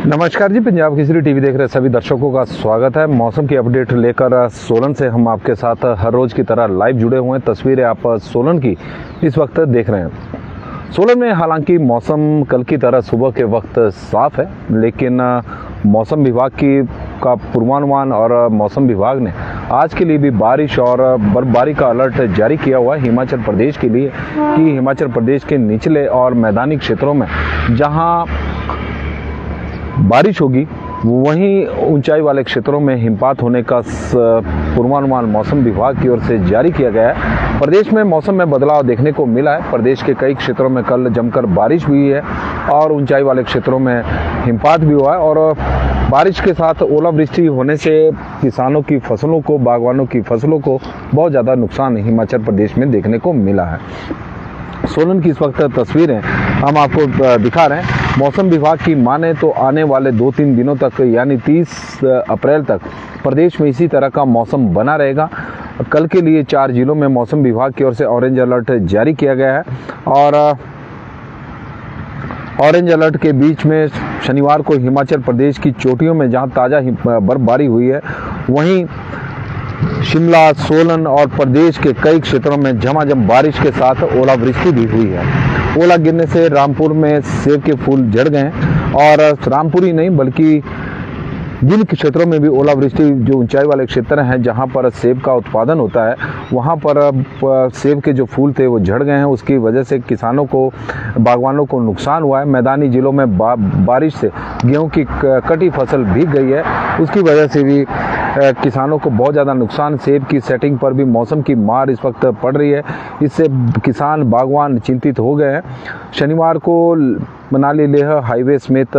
नमस्कार जी, पंजाब केसरी टीवी देख रहे सभी दर्शकों का स्वागत है। मौसम की अपडेट लेकर सोलन से हम आपके साथ हर रोज की तरह लाइव जुड़े हुए हैं। तस्वीरें आप सोलन की इस वक्त देख रहे हैं। सोलन में हालांकि मौसम कल की तरह सुबह के वक्त साफ है, लेकिन मौसम विभाग का पूर्वानुमान और मौसम विभाग ने आज के लिए भी बारिश और बर्फबारी का अलर्ट जारी किया हुआ है हिमाचल प्रदेश के लिए कि हिमाचल प्रदेश के निचले और मैदानी क्षेत्रों में जहां बारिश होगी वहीं ऊंचाई वाले क्षेत्रों में हिमपात होने का पूर्वानुमान मौसम विभाग की ओर से जारी किया गया है। प्रदेश में मौसम में बदलाव देखने को मिला है। प्रदेश के कई क्षेत्रों में कल जमकर बारिश हुई है और ऊंचाई वाले क्षेत्रों में हिमपात भी हुआ है और बारिश के साथ ओलावृष्टि होने से किसानों की फसलों को, बागवानों की फसलों को बहुत ज़्यादा नुकसान हिमाचल प्रदेश में देखने को मिला है। सोलन की इस वक्त तस्वीरें हम आपको दिखा रहे हैं। मौसम विभाग की माने तो आने वाले 2-3 दिनों तक यानी 30 अप्रैल तक प्रदेश में इसी तरह का मौसम बना रहेगा। कल के लिए 4 जिलों में मौसम विभाग की ओर से ऑरेंज अलर्ट जारी किया गया है और ऑरेंज अलर्ट के बीच में शनिवार को हिमाचल प्रदेश की चोटियों में जहां ताज़ा बर्फबारी हुई है, वहीं शिमला, सोलन और प्रदेश के कई क्षेत्रों में झमाझम बारिश के साथ ओलावृष्टि भी हुई है। ओला गिरने से रामपुर में सेब के फूल झड़ गए और रामपुर ही नहीं बल्कि जिन क्षेत्रों में भी ओलावृष्टि, जो ऊंचाई वाले क्षेत्र हैं जहां पर सेब का उत्पादन होता है, वहां पर सेब के जो फूल थे वो झड़ गए हैं। उसकी वजह से किसानों को, बागवानों को नुकसान हुआ है। मैदानी जिलों में बारिश से गेहूं की कटी फसल भीग गई है, उसकी वजह से भी किसानों को बहुत ज़्यादा नुकसान। सेब की सेटिंग पर भी मौसम की मार इस वक्त पड़ रही है, इससे किसान, बागवान चिंतित हो गए हैं। शनिवार को मनाली लेह हाईवे समेत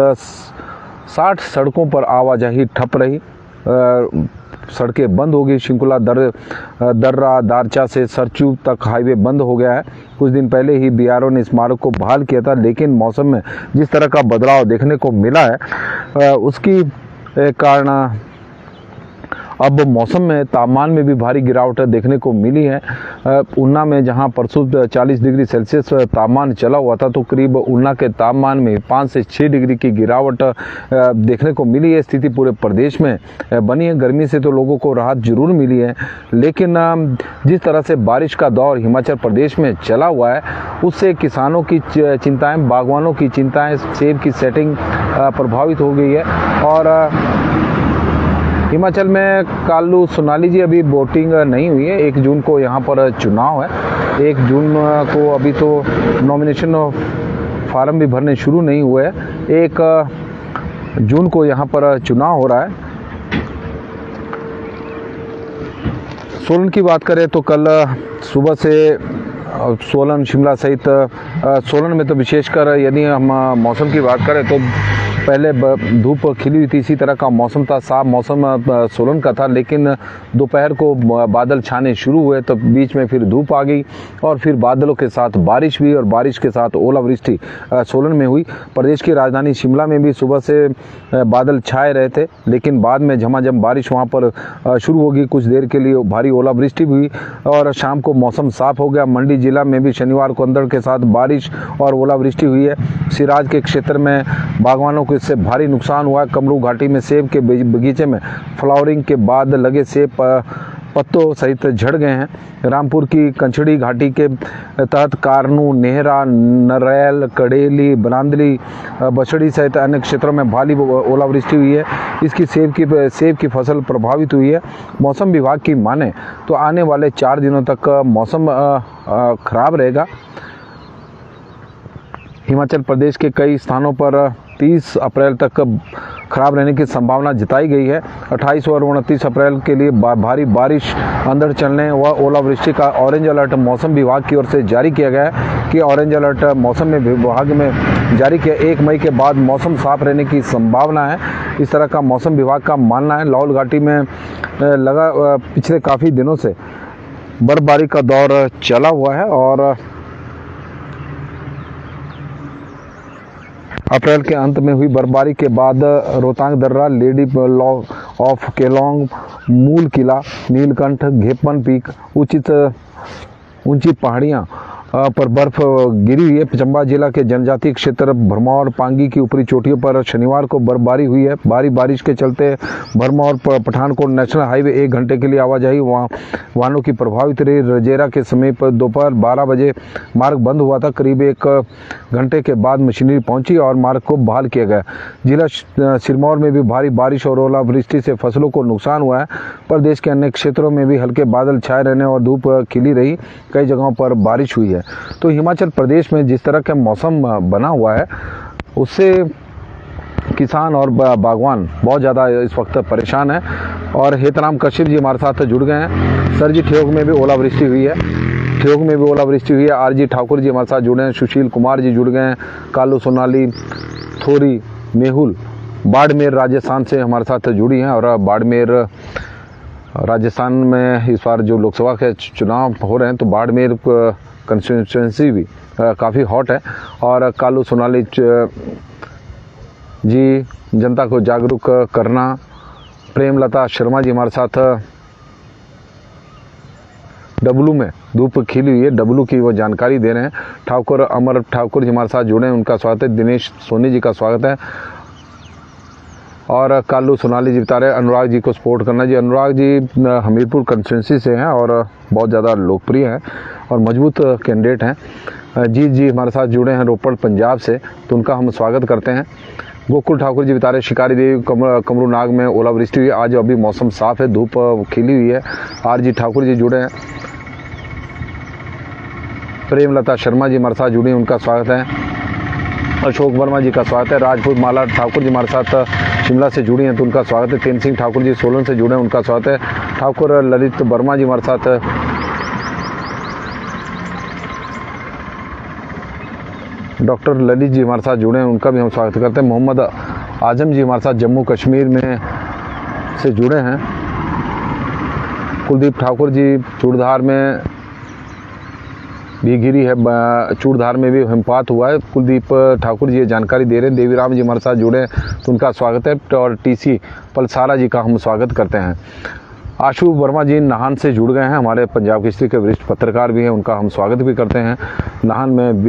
60 सड़कों पर आवाजाही ठप रही। सड़कें बंद हो गई। शिंकुला दर्रा दारचा से सरचू तक हाईवे बंद हो गया है। कुछ दिन पहले ही बीआरओ ने इस मार्ग को बहाल किया था, लेकिन मौसम में जिस तरह का बदलाव देखने को मिला है उसकी कारण अब मौसम में तापमान में भी भारी गिरावट देखने को मिली है। ऊना में जहां परसों 40 डिग्री सेल्सियस तापमान चला हुआ था, तो करीब ऊना के तापमान में 5 से 6 डिग्री की गिरावट देखने को मिली है। स्थिति पूरे प्रदेश में बनी है। गर्मी से तो लोगों को राहत जरूर मिली है, लेकिन जिस तरह से बारिश का दौर हिमाचल प्रदेश में चला हुआ है, उससे किसानों की चिंताएं, बागवानों की चिंताएं, सेब की सेटिंग प्रभावित हो गई है। और हिमाचल में कालू सोनाली जी अभी वोटिंग नहीं हुई है। 1 जून को यहाँ पर चुनाव है। 1 जून को अभी तो नॉमिनेशन फार्म भी भरने शुरू नहीं हुए हैं। 1 जून को यहाँ पर चुनाव हो रहा है। सोलन की बात करें तो कल सुबह से सोलन, शिमला सहित सोलन में तो विशेषकर यदि हम मौसम की बात करें तो पहले धूप खिली हुई थी, इसी तरह का मौसम था, साफ मौसम सोलन का था, लेकिन दोपहर को बादल छाने शुरू हुए तो बीच में फिर धूप आ गई और फिर बादलों के साथ बारिश हुई और बारिश के साथ ओलावृष्टि सोलन में हुई। प्रदेश की राजधानी शिमला में भी सुबह से बादल छाए रहे थे, लेकिन बाद में झमाझम बारिश वहाँ पर शुरू होगी। कुछ देर के लिए भारी ओलावृष्टि भी हुई और शाम को मौसम साफ हो गया। मंडी जिला में भी शनिवार को अंधड़ के साथ बारिश और ओलावृष्टि हुई है। सिराज के क्षेत्र में बागवानों को इससे भारी नुकसान हुआ है। कमरू घाटी में सेब के बगीचे में फ्लावरिंग के बाद लगे सेब पत्तों सहित झड़ गए हैं। रामपुर की कंछड़ी घाटी के तहत कारनू, नेहरा, नरैल, कड़ेली, बरांदली, बछड़ी सहित अन्य क्षेत्रों में भारी ओलावृष्टि हुई है। इसकी सेब की फसल प्रभावित हुई है। मौसम विभाग की माने तो आने वाले 4 दिनों तक मौसम खराब रहेगा। हिमाचल प्रदेश के कई स्थानों पर 30 अप्रैल तक खराब रहने की संभावना जताई गई है। 28 और 29 अप्रैल के लिए भारी बारिश, अंधड़ चलने व ओलावृष्टि का ऑरेंज अलर्ट मौसम विभाग की ओर से जारी किया गया है कि ऑरेंज अलर्ट मौसम में विभाग में जारी किया। 1 मई के बाद मौसम साफ रहने की संभावना है, इस तरह का मौसम विभाग का मानना है। लाहौल घाटी में पिछले काफ़ी दिनों से बर्फबारी का दौर चला हुआ है और अप्रैल के अंत में हुई बर्फबारी के बाद रोहतांग दर्रा, लेडी लॉग ऑफ केलोंग, मूल किला, नीलकंठ, घेपन पीक, ऊंची पहाड़ियाँ पर बर्फ गिरी हुई है। चंबा जिला के जनजातीय क्षेत्र भरमौर पांगी की ऊपरी चोटियों पर शनिवार को बर्फबारी हुई है। भारी बारिश के चलते भरमौर पठानकोट नेशनल हाईवे 1 घंटे के लिए आवाजाही वाहनों की प्रभावित रही। रजेरा के समीप दोपहर 12 बजे मार्ग बंद हुआ था। करीब 1 घंटे के बाद मशीनरी पहुंची और मार्ग को बहाल किया गया। जिला सिरमौर में भी भारी बारिश और ओलावृष्टि से फसलों को नुकसान हुआ है। प्रदेश के अन्य क्षेत्रों में भी हल्के बादल छाए रहने और धूप खिली रही। कई जगहों पर बारिश हुई है। तो हिमाचल प्रदेश में जिस तरह का मौसम बना हुआ है उससे किसान और बागवान बहुत ज़्यादा इस वक्त परेशान है। और हेतराम कश्यप जी हमारे साथ जुड़ गए हैं। सर जी, ठियोग में भी ओलावृष्टि हुई है। ठियोग में भी ओलावृष्टि हुई है। आरजी ठाकुर जी हमारे साथ जुड़े हैं। सुशील कुमार जी जुड़ गए हैं। कालू सोनाली, थोरी, मेहुल बाड़मेर राजस्थान से हमारे साथ जुड़ी हैं। और बाड़मेर राजस्थान में इस बार जो लोकसभा के चुनाव हो रहे हैं तो बाड़मेर कंस्टिट्यूंसी भी काफ़ी हॉट है। और कालू सोनाली जी जनता को जागरूक करना। प्रेमलता शर्मा जी हमारे साथ डब्लू में धूप खिली हुई है, डब्लू की वो जानकारी दे रहे हैं। ठाकुर अमर ठाकुर जी हमारे साथ जुड़े हैं, उनका स्वागत है। दिनेश सोनी जी का स्वागत है। और कालू सोनाली जी बता रहे हैं अनुराग जी को सपोर्ट करना। जी अनुराग जी हमीरपुर कंस्टिट्यूंसी से हैं और बहुत ज़्यादा लोकप्रिय हैं और मजबूत कैंडिडेट हैं। जीत जी हमारे साथ जुड़े हैं रोपड़ पंजाब से, तो उनका हम स्वागत करते हैं। गोकुल ठाकुर जी बता रहे शिकारी देवी कमरू नाग में ओलावृष्टि हुई। आज अभी मौसम साफ है, धूप खिली हुई है। आरजी ठाकुर जी जुड़े हैं। प्रेमलता शर्मा जी हमारे साथ जुड़ी हैं, उनका स्वागत है। अशोक वर्मा जी का स्वागत है। राजपूत माला ठाकुर जी हमारे साथ शिमला से जुड़ी हैं, तो उनका स्वागत है। तेन सिंह ठाकुर जी सोलन से जुड़े हैं, उनका स्वागत है। ठाकुर ललित वर्मा जी हमारे साथ डॉक्टर ललित जी हमारे साथ जुड़े हैं, उनका भी हम स्वागत करते हैं। मोहम्मद आजम जी हमारे साथ जम्मू कश्मीर में से जुड़े हैं। कुलदीप ठाकुर जी चूड़धार में भी गिरी है, चूड़धार में भी हिमपात हुआ है। कुलदीप ठाकुर जी ये जानकारी दे रहे हैं। देवीराम जी हमारे साथ जुड़े हैं, तो उनका स्वागत है। और टीसी पलसारा जी का हम स्वागत करते हैं। आशु वर्मा जी नाहन से जुड़ गए हैं, हमारे पंजाब केसरी के वरिष्ठ पत्रकार भी हैं, उनका हम स्वागत भी करते हैं। नाहन में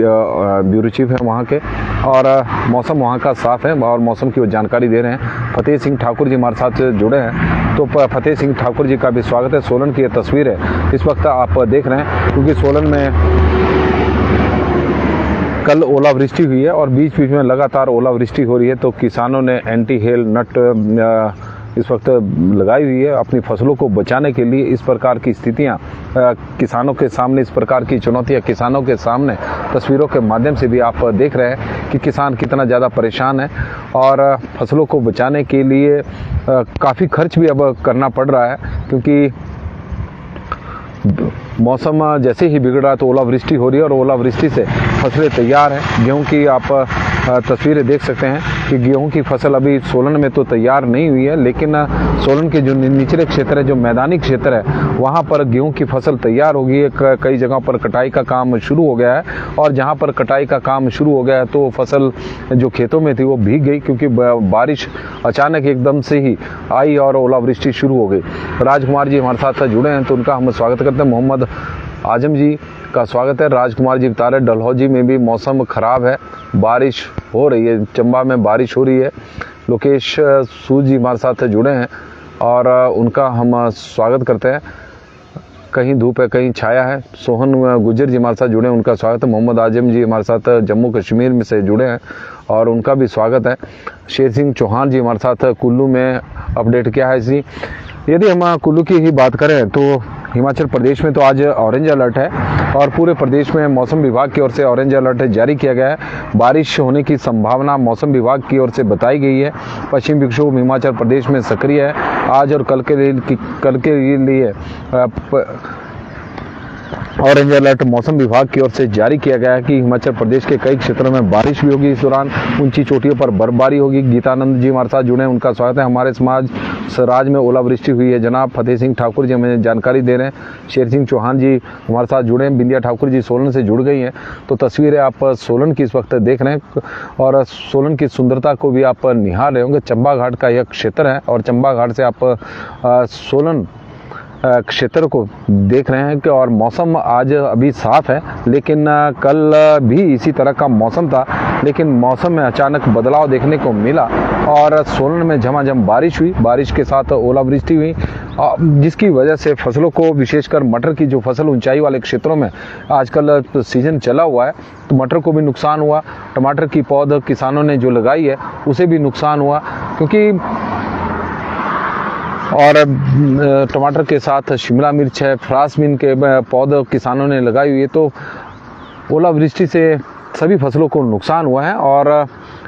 ब्यूरो चीफ है वहाँ के, और मौसम वहाँ का साफ है और मौसम की वो जानकारी दे रहे हैं। फतेह सिंह ठाकुर जी हमारे साथ जुड़े हैं, तो फतेह सिंह ठाकुर जी का भी स्वागत है। सोलन की ये तस्वीर है इस वक्त आप देख रहे हैं, क्योंकि सोलन में कल ओलावृष्टि हुई है और बीच बीच में लगातार ओलावृष्टि हो रही है। तो किसानों ने एंटी हेल नट इस वक्त लगाई हुई है अपनी फसलों को बचाने के लिए। इस प्रकार की स्थितियां किसानों के सामने, इस प्रकार की चुनौतियां किसानों के सामने तस्वीरों के माध्यम से भी आप देख रहे हैं कि किसान कितना ज़्यादा परेशान है और फसलों को बचाने के लिए काफ़ी खर्च भी अब करना पड़ रहा है, क्योंकि मौसम जैसे ही बिगड़ रहा है तो ओलावृष्टि हो रही है और ओलावृष्टि से फसलें तैयार हैं। गेहूं की आप तस्वीरें देख सकते हैं कि गेहूं की फसल अभी सोलन में तो तैयार नहीं हुई है, लेकिन सोलन के जो निचले क्षेत्र है, जो मैदानी क्षेत्र है, वहां पर गेहूं की फसल तैयार हो गई है। कई जगहों पर कटाई का काम शुरू हो गया है और जहां पर कटाई का काम शुरू हो गया है तो फसल जो खेतों में थी वो भीग गई, क्योंकि बारिश अचानक एकदम से ही आई और ओलावृष्टि शुरू हो गई। राजकुमार जी हमारे साथ जुड़े हैं, तो उनका हम स्वागत करते हैं। मोहम्मद आजम जी का स्वागत है। राजकुमार जी बता रहे डलहौजी में भी मौसम खराब है, बारिश हो रही है, चंबा में बारिश हो रही है। लोकेश सूद जी हमारे साथ जुड़े हैं और उनका हम स्वागत करते हैं। कहीं धूप है कहीं छाया है। सोहन गुजर जी हमारे साथ जुड़े हैं, उनका स्वागत है। मोहम्मद आजम जी हमारे साथ जम्मू कश्मीर में से जुड़े हैं और उनका भी स्वागत है। शेर सिंह चौहान जी हमारे साथ कुल्लू में अपडेट किया है। इसी यदि हम कुल्लू की ही बात करें तो हिमाचल प्रदेश में तो आज ऑरेंज अलर्ट है और पूरे प्रदेश में मौसम विभाग की ओर से ऑरेंज अलर्ट जारी किया गया है। बारिश होने की संभावना मौसम विभाग की ओर से बताई गई है। पश्चिम विक्षोभ हिमाचल प्रदेश में सक्रिय है। आज और कल के लिए ऑरेंज अलर्ट मौसम विभाग की ओर से जारी किया गया है कि हिमाचल प्रदेश के कई क्षेत्रों में बारिश भी होगी। इस दौरान ऊंची चोटियों पर बर्फबारी होगी। गीतानंद जी हमारे साथ जुड़े हैं, उनका स्वागत है। हमारे समाज सराज में ओलावृष्टि हुई है। जनाब फतेह सिंह ठाकुर जी हमें जानकारी दे रहे हैं। शेर सिंह चौहान जी हमारे साथ जुड़े हैं। बिंदिया ठाकुर जी सोलन से जुड़ गई हैं। तो तस्वीरें आप सोलन की इस वक्त देख रहे हैं और सोलन की सुंदरता को भी आप निहार रहे होंगे। चंबा घाट का यह क्षेत्र है और चंबा घाट से आप सोलन क्षेत्र को देख रहे हैं कि और मौसम आज अभी साफ है, लेकिन कल भी इसी तरह का मौसम था, लेकिन मौसम में अचानक बदलाव देखने को मिला और सोलन में झमाझम बारिश हुई, बारिश के साथ ओलावृष्टि हुई, जिसकी वजह से फसलों को, विशेषकर मटर की जो फसल ऊंचाई वाले क्षेत्रों में आजकल सीजन चला हुआ है, तो मटर को भी नुकसान हुआ। टमाटर की पौध किसानों ने जो लगाई है उसे भी नुकसान हुआ, क्योंकि और टमाटर के साथ शिमला मिर्च है, फ्रासबीन के पौध किसानों ने लगाई हुई है, तो ओलावृष्टि से सभी फसलों को नुकसान हुआ है। और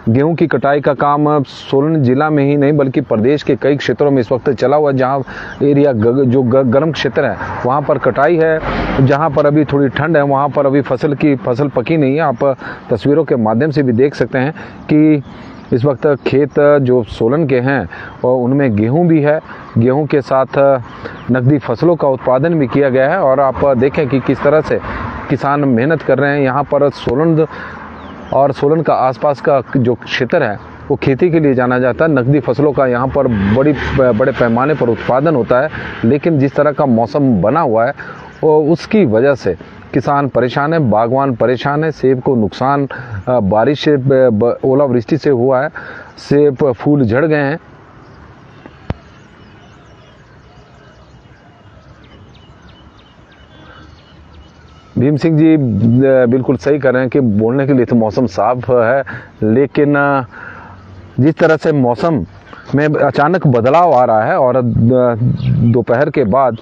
गेहूं की कटाई का काम सोलन जिला में ही नहीं बल्कि प्रदेश के कई क्षेत्रों में इस वक्त चला हुआ है। जहां एरिया जो गर्म क्षेत्र है वहां पर कटाई है, जहां पर अभी थोड़ी ठंड है वहां पर अभी फसल पकी नहीं है। आप तस्वीरों के माध्यम से भी देख सकते हैं कि इस वक्त खेत जो सोलन के हैं और उनमें गेहूं भी है, गेहूं के साथ नकदी फसलों का उत्पादन भी किया गया है। और आप देखें कि किस तरह से किसान मेहनत कर रहे हैं। यहाँ पर सोलन और सोलन का आसपास का जो क्षेत्र है वो खेती के लिए जाना जाता है। नकदी फसलों का यहाँ पर बड़े पैमाने पर उत्पादन होता है, लेकिन जिस तरह का मौसम बना हुआ है वो उसकी वजह से किसान परेशान है, बागवान परेशान है। सेब को नुकसान बारिश से, ओलावृष्टि से हुआ है, सेब फूल झड़ गए हैं। भीम सिंह जी बिल्कुल सही कर रहे हैं कि बोलने के लिए तो मौसम साफ है, लेकिन जिस तरह से मौसम में अचानक बदलाव आ रहा है और दोपहर के बाद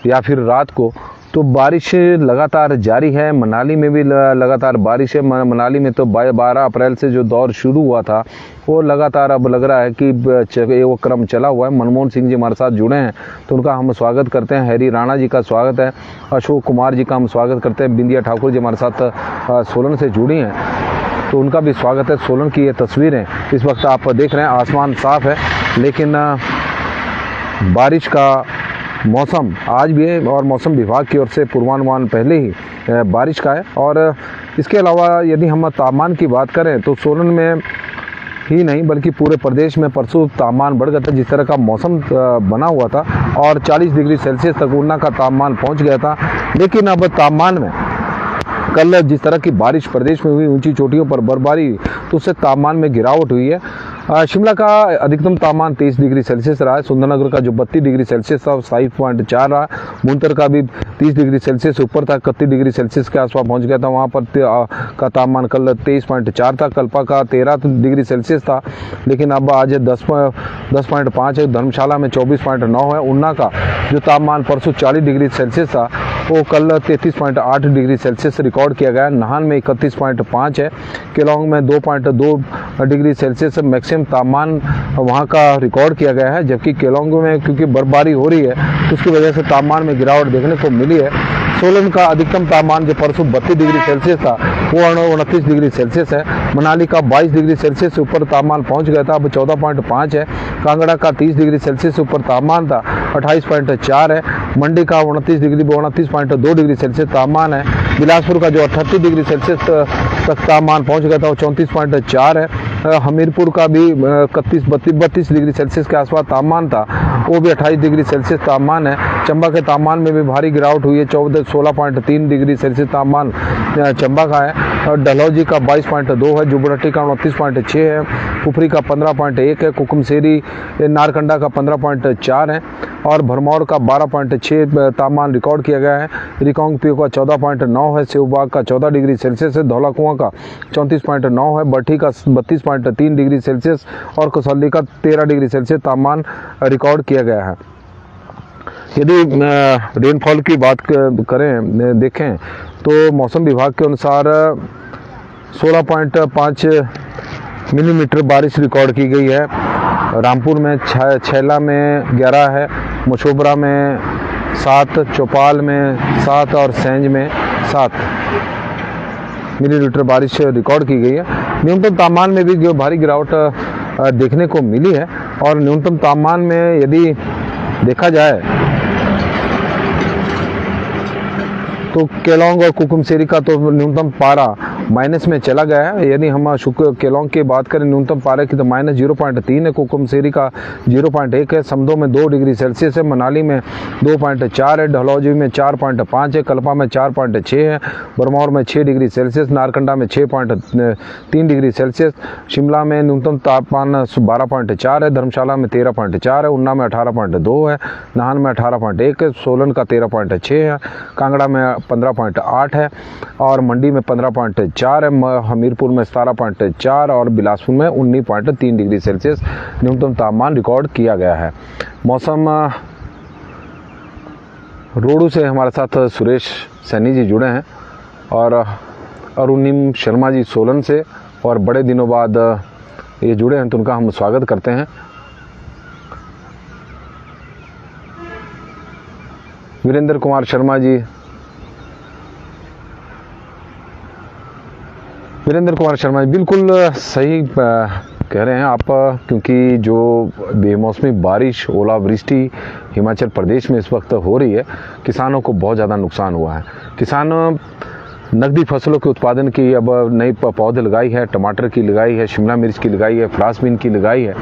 या फिर रात को तो बारिश लगातार जारी है। मनाली में भी लगातार बारिश है। मनाली में तो 12 अप्रैल से जो दौर शुरू हुआ था वो लगातार अब लग रहा है कि वो क्रम चला हुआ है। मनमोहन सिंह जी हमारे साथ जुड़े हैं तो उनका हम स्वागत करते हैं। हैरी राणा जी का स्वागत है, अशोक कुमार जी का हम स्वागत करते हैं। बिंदिया ठाकुर जी हमारे साथ सोलन से जुड़ी हैं तो उनका भी स्वागत है। सोलन की ये तस्वीरें इस वक्त आप देख रहे हैं, आसमान साफ है, लेकिन बारिश का मौसम आज भी है और मौसम विभाग की ओर से पूर्वानुमान पहले ही बारिश का है। और इसके अलावा यदि हम तापमान की बात करें तो सोलन में ही नहीं बल्कि पूरे प्रदेश में परसों तापमान बढ़ गया था। जिस तरह का मौसम बना हुआ था और 40 डिग्री सेल्सियस तक ऊना का तापमान पहुंच गया था, लेकिन अब तापमान में कल जिस तरह की बारिश प्रदेश में हुई, ऊंची चोटियों पर बर्फबारी, तो उससे तापमान में गिरावट हुई है। शिमला का अधिकतम तापमान 23 डिग्री सेल्सियस रहा है। सुंदरनगर का जो 32 डिग्री सेल्सियस था 27.4 रहा। मुंतर का भी 30 डिग्री सेल्सियस ऊपर था, 31 डिग्री सेल्सियस के आसपास पहुंच गया था। वहां पर का तापमान कल 23.4 था। कल्पा का 13 डिग्री सेल्सियस था, लेकिन अब आज 10.5 है। धर्मशाला में 24.9 है। ऊना का जो तापमान परसों 40 डिग्री सेल्सियस था वो कल 33.8 डिग्री सेल्सियस रिकॉर्ड किया गया। नाहन में 31.5 है। केलोंग में 2.2 डिग्री सेल्सियस मैक्सिमम तापमान वहां का रिकॉर्ड किया गया है, जबकि केलोंग में क्योंकि बर्फबारी हो रही है तो उसकी वजह से तापमान में गिरावट देखने को मिली है। सोलन का अधिकतम तापमान जो परसों 32 डिग्री सेल्सियस था वो 29 डिग्री सेल्सियस है। मनाली का 22 डिग्री सेल्सियस से ऊपर तापमान पहुंच गया था, अब 14.5 है। कांगड़ा का 30 डिग्री सेल्सियस से ऊपर तापमान था, 28.4 है। मंडी का 29.2 डिग्री सेल्सियस तापमान है। बिलासपुर का जो 38 डिग्री सेल्सियस तक तापमान पहुंच गया था वो 34.4 है। हमीरपुर का भी 32 डिग्री सेल्सियस के आसपास तापमान था, वो भी 28 डिग्री सेल्सियस तापमान है। चंबा के तापमान में भी भारी गिरावट हुई है, 16.3 डिग्री सेल्सियस तापमान चंबा का है। और डलहौजी का 22.2 है। जुबरहट्टी का 29.6 है। कुफरी का 15.1 है। कुकुमसेरी नारकंडा का 15.4 है और भरमौर का 12.6 तापमान रिकॉर्ड किया गया है। रिकांगपिओ का 14.9 है। सेवबाग का 14 डिग्री सेल्सियस है। धौलाकुआं का 34.9 है। बठी का 32.3 डिग्री सेल्सियस और कसौली का 13 डिग्री सेल्सियस तापमान रिकॉर्ड किया गया है। यदि रेनफॉल की बात करें, देखें तो मौसम विभाग के अनुसार 16.5 मिलीमीटर बारिश रिकॉर्ड की गई है। रामपुर में 6 में 11 है। मशोबरा में 7, चौपाल में 7 और सेंज में 7 मिलीमीटर बारिश रिकॉर्ड की गई है। न्यूनतम तापमान में भी भारी गिरावट देखने को मिली है और न्यूनतम तापमान में यदि देखा जाए तो केलोंग और कुकुमसेरी का तो न्यूनतम पारा माइनस में चला गया है। यदि हम केलोंग की बात करें न्यूनतम पारे की तो -0.3 है, कुकुमसेरी का 0.1 है, समदो में 2 डिग्री सेल्सियस है, मनाली में 2.4 है, डलहौजी में 4.5 है, कल्पा में 4.6 है, बरमौर में 6 डिग्री सेल्सियस, नारकंडा में 6.3 डिग्री सेल्सियस, शिमला में न्यूनतम तापमान 12.4 है, धर्मशाला में 13.4 है, उन्ना में 18.2 है, नाहन में 18.1 है, सोलन का 13.6 है, कांगड़ा में 15.8 है और मंडी में 15.4 है, हमीरपुर में 17.4 और बिलासपुर में 19.3 डिग्री सेल्सियस न्यूनतम तापमान रिकॉर्ड किया गया है। मौसम रोडू से हमारे साथ सुरेश सैनी जी जुड़े हैं और अरुणिम शर्मा जी सोलन से, और बड़े दिनों बाद ये जुड़े हैं तो उनका हम स्वागत करते हैं। वीरेंद्र कुमार शर्मा जी, बिल्कुल सही कह रहे हैं आप, क्योंकि जो बेमौसमी बारिश, ओलावृष्टि हिमाचल प्रदेश में इस वक्त हो रही है, किसानों को बहुत ज़्यादा नुकसान हुआ है। किसान नकदी फसलों के उत्पादन की अब नई पौधे लगाई है, टमाटर की लगाई है, शिमला मिर्च की लगाई है, फ्रांसबीन की लगाई है।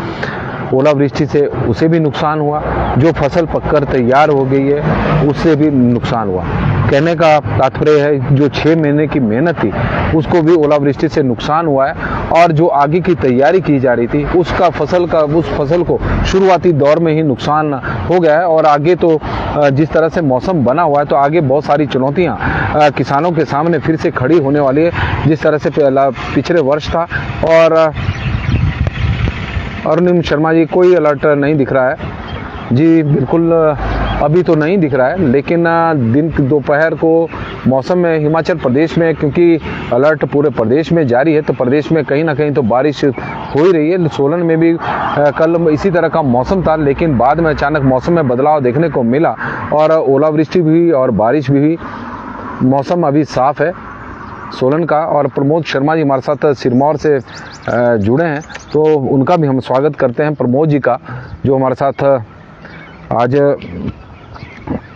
ओलावृष्टि से उसे भी नुकसान हुआ, जो फसल पककर तैयार हो गई है उससे भी नुकसान हुआ। कहने का तात्पर्य है जो 6 महीने की मेहनत थी उसको भी ओलावृष्टि से नुकसान हुआ है, और जो आगे की तैयारी की जा रही थी उस फसल को शुरुआती दौर में ही नुकसान हो गया है। और आगे तो जिस तरह से मौसम बना हुआ है तो आगे बहुत सारी चुनौतियां किसानों के सामने फिर से खड़ी होने वाली है, जिस तरह से पिछले वर्ष था। और अरुणिम शर्मा जी, कोई अलर्ट नहीं दिख रहा है जी, बिल्कुल अभी तो नहीं दिख रहा है, लेकिन दिन दोपहर को मौसम में हिमाचल प्रदेश में, क्योंकि अलर्ट पूरे प्रदेश में जारी है, तो प्रदेश में कहीं ना कहीं तो बारिश हो ही रही है। सोलन में भी कल इसी तरह का मौसम था, लेकिन बाद में अचानक मौसम में बदलाव देखने को मिला और ओलावृष्टि भी हुई और बारिश भी हुई। मौसम अभी साफ है सोलन का। और प्रमोद शर्मा जी हमारे साथ सिरमौर से जुड़े हैं, तो उनका भी हम स्वागत करते हैं, प्रमोद जी का, जो हमारे साथ आज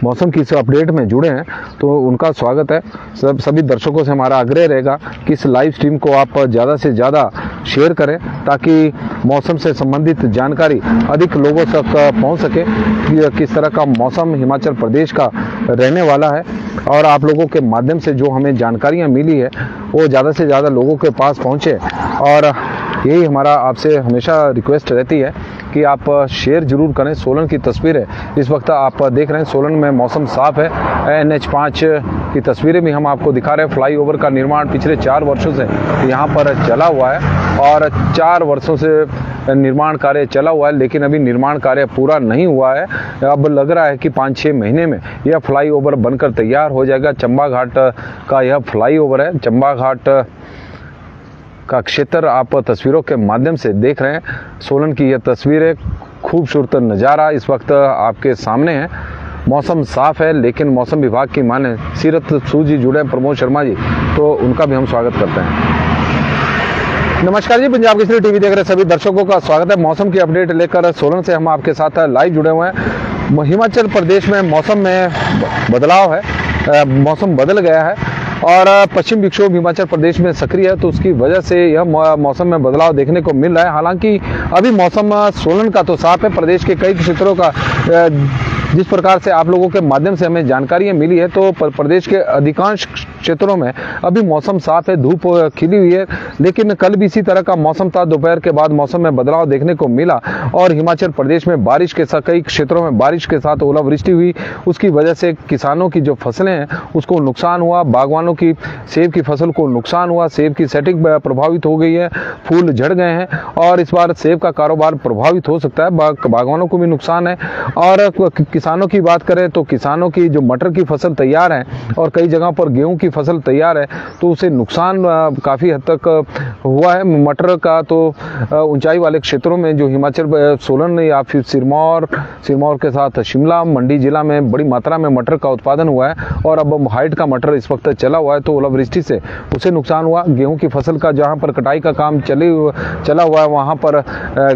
मौसम की इस अपडेट में जुड़े हैं, तो उनका स्वागत है। सभी दर्शकों से हमारा आग्रह रहेगा कि इस लाइव स्ट्रीम को आप ज़्यादा से ज़्यादा शेयर करें, ताकि मौसम से संबंधित जानकारी अधिक लोगों तक पहुंच सके कि किस तरह का मौसम हिमाचल प्रदेश का रहने वाला है। और आप लोगों के माध्यम से जो हमें जानकारियां मिली है वो ज़्यादा से ज़्यादा लोगों के पास पहुँचे, और यही हमारा आपसे हमेशा रिक्वेस्ट रहती है कि आप शेयर जरूर करें। सोलन की तस्वीरें इस वक्त आप देख रहे हैं, सोलन में मौसम साफ है। NH5 की तस्वीरें भी हम आपको दिखा रहे हैं। फ्लाईओवर का निर्माण पिछले 4 वर्षों से यहाँ पर चला हुआ है, और 4 वर्षों से निर्माण कार्य चला हुआ है, लेकिन अभी निर्माण कार्य पूरा नहीं हुआ है। अब लग रहा है कि 5-6 महीने में यह फ्लाईओवर बनकर तैयार हो जाएगा। चंबा घाट का यह फ्लाईओवर है। चंबा घाट का क्षेत्र आप तस्वीरों के माध्यम से देख रहे हैं। सोलन की यह तस्वीरें, खूबसूरत नज़ारा इस वक्त आपके सामने है। मौसम साफ है, लेकिन मौसम विभाग की माने सीरत सूद जी जुड़े हैं, प्रमोद शर्मा जी, तो उनका भी हम स्वागत करते हैं। नमस्कार जी, पंजाब केसरी टीवी देख रहे सभी दर्शकों का स्वागत है। मौसम की अपडेट लेकर सोलन से हम आपके साथ लाइव जुड़े हुए हैं। हिमाचल प्रदेश में मौसम में बदलाव है, मौसम बदल गया है और पश्चिम विक्षोभ हिमाचल प्रदेश में सक्रिय है, तो उसकी वजह से यह मौसम में बदलाव देखने को मिल रहा है। हालांकि अभी मौसम सोलन का तो साफ है, प्रदेश के कई क्षेत्रों का जिस प्रकार से आप लोगों के माध्यम से हमें जानकारियां मिली है, तो प्रदेश के अधिकांश क्षेत्रों में अभी मौसम साफ है, धूप खिली हुई है। लेकिन कल भी इसी तरह का मौसम था, दोपहर के बाद मौसम में बदलाव देखने को मिला और हिमाचल प्रदेश में बारिश के साथ, कई क्षेत्रों में बारिश के साथ ओलावृष्टि हुई। उसकी वजह से किसानों की जो फसलें हैं उसको नुकसान हुआ। बागवानों की सेब की फसल को नुकसान हुआ, सेब की सेटिंग प्रभावित हो गई है, फूल झड़ गए हैं और इस बार सेब का कारोबार प्रभावित हो सकता है। बागवानों को भी नुकसान है। और किसानों की बात करें तो किसानों की जो मटर की फसल तैयार है और कई जगहों पर गेहूं की फसल तैयार है, तो उसे नुकसान काफ़ी हद तक हुआ है। मटर का तो ऊंचाई वाले क्षेत्रों में जो हिमाचल सोलन या फिर सिरमौर के साथ शिमला मंडी जिला में बड़ी मात्रा में मटर का उत्पादन हुआ है और अब हाइट का मटर इस वक्त चला हुआ है, तो ओलावृष्टि से उसे नुकसान हुआ। गेहूं की फसल का जहां पर कटाई का काम चला हुआ है वहां पर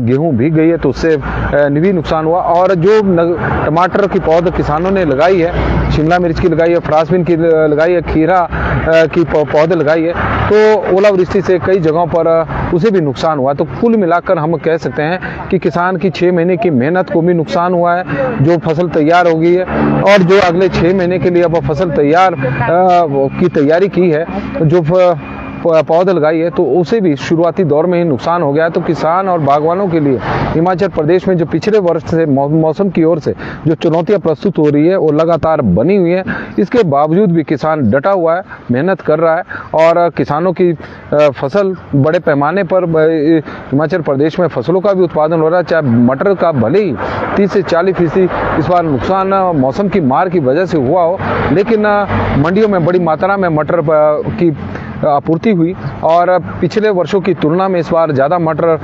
गेहूं भीग गई है, तो उससे भी नुकसान हुआ। और जो टमाटर की पौध किसानों ने लगाई है, शिमला मिर्च की लगाई है, फ्रांसबीन की लगाई है, खीरा की पौधे लगाई है, तो ओलावृष्टि से कई जगहों पर उसे भी नुकसान हुआ। तो कुल मिलाकर हम कह सकते हैं कि किसान की 6 महीने की मेहनत को भी नुकसान हुआ है। जो फसल तैयार हो गई है और जो अगले 6 महीने के लिए अब फसल की तैयारी की है, जो पौधे लगाई है, तो उसे भी शुरुआती दौर में ही नुकसान हो गया है। तो किसान और बागवानों के लिए हिमाचल प्रदेश में जो पिछले वर्ष से मौसम की ओर से जो चुनौतियां प्रस्तुत हो रही है वो लगातार बनी हुई है। इसके बावजूद भी किसान डटा हुआ है, मेहनत कर रहा है और किसानों की फसल बड़े पैमाने पर हिमाचल प्रदेश में फसलों का भी उत्पादन हो रहा है। चाहे मटर का भले ही 30 से 40% इस बार नुकसान मौसम की मार की वजह से हुआ हो, लेकिन मंडियों में बड़ी मात्रा में मटर की आपूर्ति हुई और पिछले वर्षों की तुलना में इस बार ज़्यादा मटर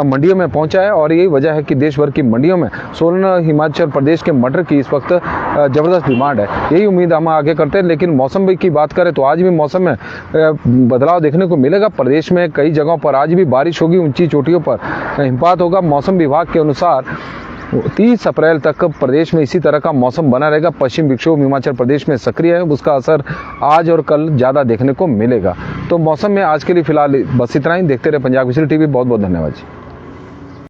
मंडियों में पहुंचा है। और यही वजह है कि देश भर की मंडियों में सोलन हिमाचल प्रदेश के मटर की इस वक्त ज़बरदस्त डिमांड है। यही उम्मीद हम आगे करते हैं। लेकिन मौसम की बात करें तो आज भी मौसम में बदलाव देखने को मिलेगा। प्रदेश में कई जगहों पर आज भी बारिश होगी, ऊंची चोटियों पर हिमपात होगा। मौसम विभाग के अनुसार 30 अप्रैल तक प्रदेश में इसी तरह का मौसम बना रहेगा। पश्चिम विक्षोभ हिमाचल प्रदेश में सक्रिय है, उसका असर आज और कल ज़्यादा देखने को मिलेगा। तो मौसम में आज के लिए फिलहाल बस इतना ही। देखते रहे पंजाब केसरी टीवी। बहुत बहुत धन्यवाद जी।